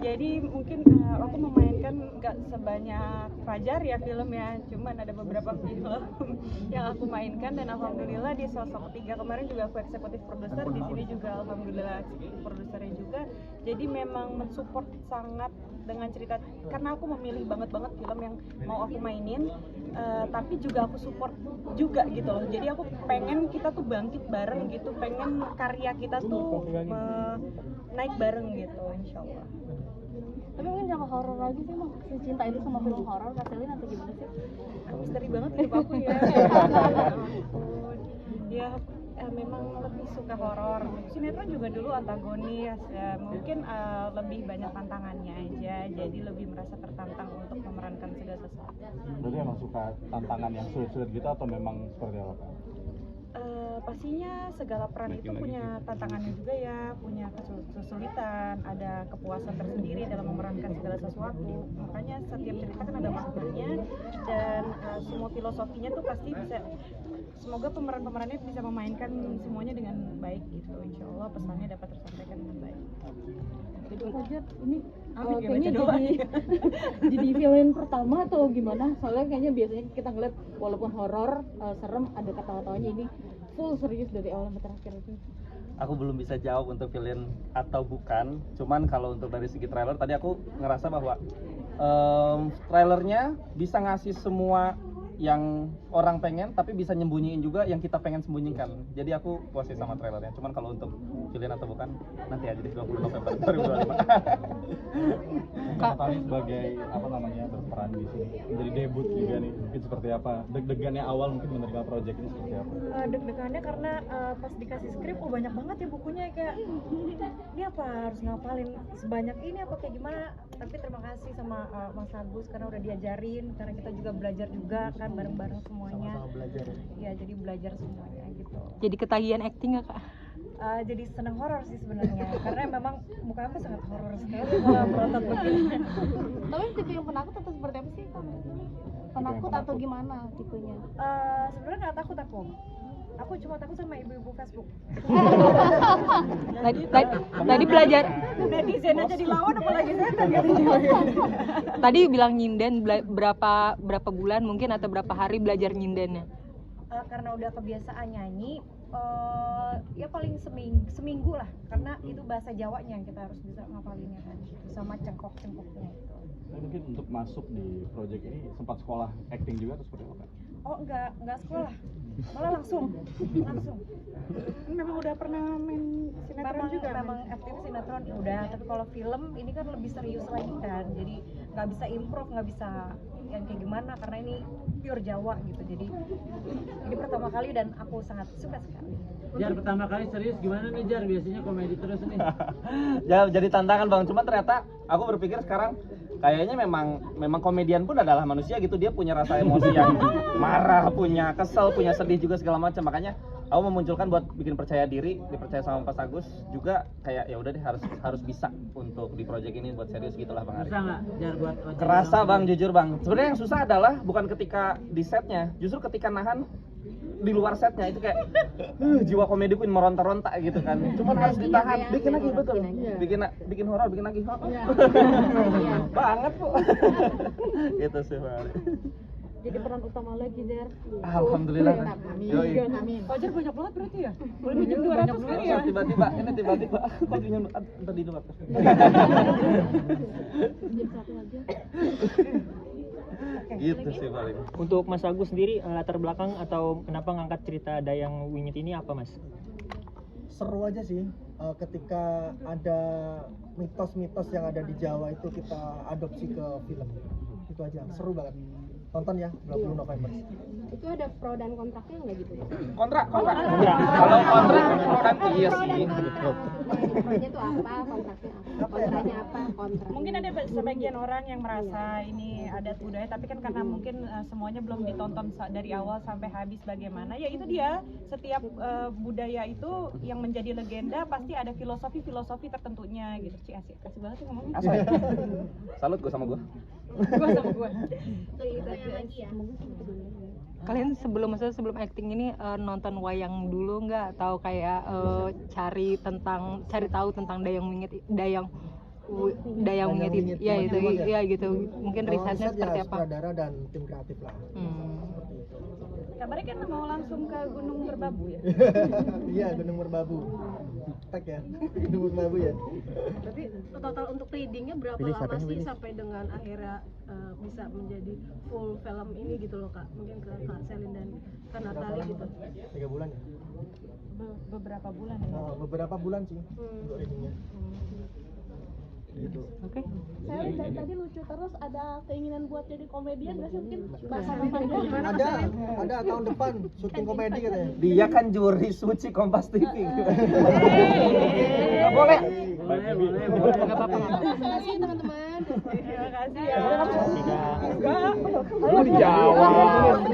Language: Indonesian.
Jadi mungkin aku memainkan nggak sebanyak Fajar ya film ya, cuman ada beberapa film yang aku mainkan dan alhamdulillah di Sosok Ketiga kemarin juga aku eksekutif produser, di sini juga alhamdulillah eksekutif produsernya juga. Jadi memang mensupport sangat dengan cerita, karena aku memilih banget film yang mau aku mainin, tapi juga aku support juga gitu loh. Jadi aku pengen kita tuh bangkit bareng gitu, pengen karya kita tuh naik bareng gitu, insyaallah. Tapi mungkin jangan horor lagi sih, Bang. Si cinta itu sama film horor, Kak Selin atau gimana sih? Misteri banget hidup aku ya. Ya memang lebih suka horor. Sinetron juga dulu antagonis ya, mungkin lebih banyak tantangannya aja, jadi lebih merasa tertantang untuk memerankan segala sesuatu. Berarti emang suka tantangan yang sulit-sulit gitu atau memang seperti apa, Kak? Pastinya segala peran itu punya tantangannya juga ya, punya kesulitan, ada kepuasan tersendiri dalam memerankan segala sesuatu. Makanya setiap cerita kan ada maknanya dan semua filosofinya tuh pasti bisa, semoga pemeran-pemerannya bisa memainkan semuanya dengan baik gitu. Insya Allah pesannya dapat tersampaikan dengan baik. Jadi Fajar ini Amin, kayaknya baca doa. jadi film pertama atau gimana? Soalnya kayaknya biasanya kita ngeliat walaupun horor, serem, ada ketawa-tawanya, ini full serius dari awal sampai terakhir itu. Aku belum bisa jawab untuk villain atau bukan. Cuman kalau untuk dari segi trailer tadi aku ngerasa bahwa trailernya bisa ngasih semua yang orang pengen, tapi bisa nyembunyiin juga yang kita pengen sembunyikan. Jadi aku puas sih sama trailernya. Cuman kalau untuk villain atau bukan, nanti aja di 20 November 2025. Kak Tali sebagai apa namanya berperan di sini, menjadi debut juga nih, mungkin seperti apa? Deg-degannya awal mungkin menerima proyek ini seperti apa? Deg-degannya karena pas dikasih skrip, banyak banget ya bukunya, kayak ini apa harus ngapalin sebanyak ini apa kayak gimana. Tapi terima kasih sama Mas Agus karena udah diajarin, karena kita juga belajar juga kan bareng-bareng semuanya. Sama-sama belajar Ya jadi belajar semuanya gitu. Jadi ketagihan acting nggak, Kak? Jadi seneng horor sih sebenarnya karena memang muka aku sangat horor sekali kalau berotot begini. Tapi tipe yang penakut atau seperti apa sih, Kak? Penakut atau gimana tipenya? Sebenarnya nggak takut aku cuma takut sama ibu-ibu Facebook. Tadi belajar, Netizen aja dilawan apalagi setan gitu. tadi bilang nyinden berapa bulan mungkin atau berapa hari belajar nyindennya? Karena udah kebiasaan nyanyi, ya paling seminggu lah, karena itu bahasa Jawanya yang kita harus bisa ngapalinnya kan, sama cengkok-cengkoknya itu. Mungkin untuk masuk di proyek ini sempat sekolah acting juga atau seperti apa? Oh enggak sekolah, malah langsung. Memang udah pernah main sinetron juga. Memang aktif sinetron udah, tapi kalau film ini kan lebih serius lagi kan, jadi nggak bisa improv, nggak bisa yang kayak gimana karena ini pure Jawa gitu. Jadi ini pertama kali dan aku sangat suka sekali. Jar, pertama kali serius gimana nih Jar? Biasanya komedi terus nih. Ya jadi tantangan Bang, cuman ternyata aku berpikir sekarang kayaknya memang komedian pun adalah manusia gitu, dia punya rasa emosi yang marah, punya kesel, punya sedih juga segala macam. Makanya aku memunculkan buat bikin percaya diri, dipercaya sama Mas Agus juga, kayak ya udah deh harus bisa untuk di project ini buat serius gitulah Bang Ari. Susah nggak Jar buat ojek? Kerasa Bang, jujur Bang. Sebenarnya yang susah adalah bukan ketika di setnya, justru ketika nahan di luar setnya itu kayak jiwa komedi pun meronta-ronta gitu kan. Cuman harus ditahan, bikin lagi betul. Bikin horor, bikin lagi. Banget kok. Gitu sih Bang. Jadi peran utama lagi, Jar. Alhamdulillah. Yoi. Fajar banyak banget berarti ya? Boleh minjem 200 kali ya? Tiba-tiba kok tadi dulu. Jadi satu aja. Gitu sih paling. Untuk Mas Agus sendiri, latar belakang atau kenapa ngangkat cerita Dayang Wingit ini apa, Mas? Seru aja sih, ketika ada mitos-mitos yang ada di Jawa itu kita adopsi ke film. Itu aja, seru banget. Tonton ya, 20 November. Itu ada pro dan kontraknya nggak gitu? Kontrak. Kalau kontrak iya sih. Pronya itu apa, kontraknya apa? Kontranya apa, kontrak. Mungkin ada sebagian orang yang merasa ini adat budaya, tapi kan karena mungkin semuanya belum ditonton dari awal sampai habis bagaimana. Ya itu dia, setiap budaya itu yang menjadi legenda pasti ada filosofi tertentunya gitu. Asik banget sih ngomongnya. Asal. Salut gua sama gua. Gua. Kalian sebelum acting ini nonton wayang dulu nggak? Atau kayak cari tahu tentang Dayang Dayang Dayang Wingit Wingit, ya Mas itu Ahmad ya? ya gitu mungkin Kalau risetnya riset seperti ya apa. sutradara dan tim kreatif lah. Seperti itu. Kabarnya kan mau langsung ke Gunung Merbabu ya. Iya, Gunung Merbabu. Tag ya. Gunung Merbabu ya. Berarti total untuk readingnya berapa Pilih lama siapanya, sih pilih. sampai dengan akhirnya bisa menjadi full film ini gitu loh kak? Mungkin ke Kak Selin dan Kak Natali gitu. 3 bulan ya. Beberapa bulan ya. Beberapa bulan sih untuk readingnya. Gitu. Oke. Selin dari tadi lucu terus, ada keinginan buat jadi komedian nggak sih mungkin bahasa Ada tahun depan syuting komedi katanya. Dia kan juri suci Kompas TV. Nggak boleh. Boleh. Nggak apa-apa. Terima kasih teman-teman. Terima kasih ya. Terima kasih, Kak. Enggak. Dijawab.